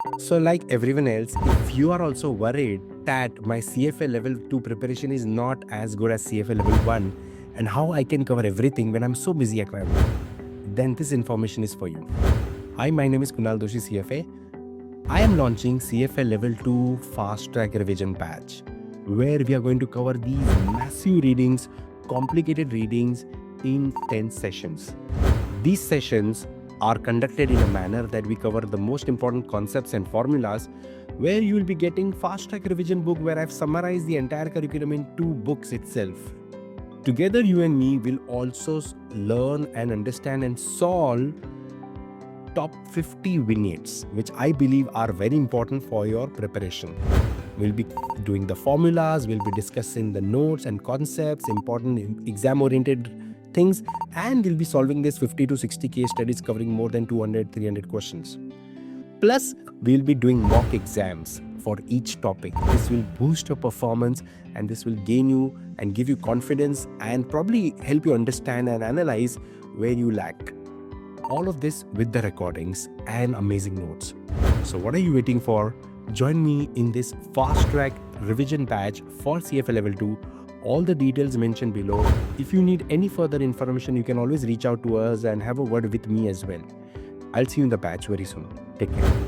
So like everyone else, if you are also worried that my CFA level 2 preparation is not as good as CFA level 1 and how I can cover everything when I'm so busy at my work, then this information is for you. Hi, my name is Kunal Doshi, CFA. I am launching CFA level 2 fast track revision batch where we are going to cover these massive readings, complicated readings in 10 sessions. These sessions are conducted in a manner that we cover the most important concepts and formulas, where you will be getting fast track revision book where I've summarized the entire curriculum in 2 books itself. Together you and me will also learn and understand and solve top 50 vignettes, which I believe are very important for your preparation. We'll be doing the formulas, we'll be discussing the notes and concepts, important exam-oriented things, and we'll be solving this 50 to 60 case studies covering more than 200-300 questions. Plus, we'll be doing mock exams for each topic. This will boost your performance and this will gain you and give you confidence and probably help you understand and analyze where you lack. All of this with the recordings and amazing notes. So what are you waiting for? Join me in this fast track revision batch for CFA level 2. All the details mentioned below. If you need any further information, you can always reach out to us and have a word with me as well. I'll see you in the batch very soon. Take care.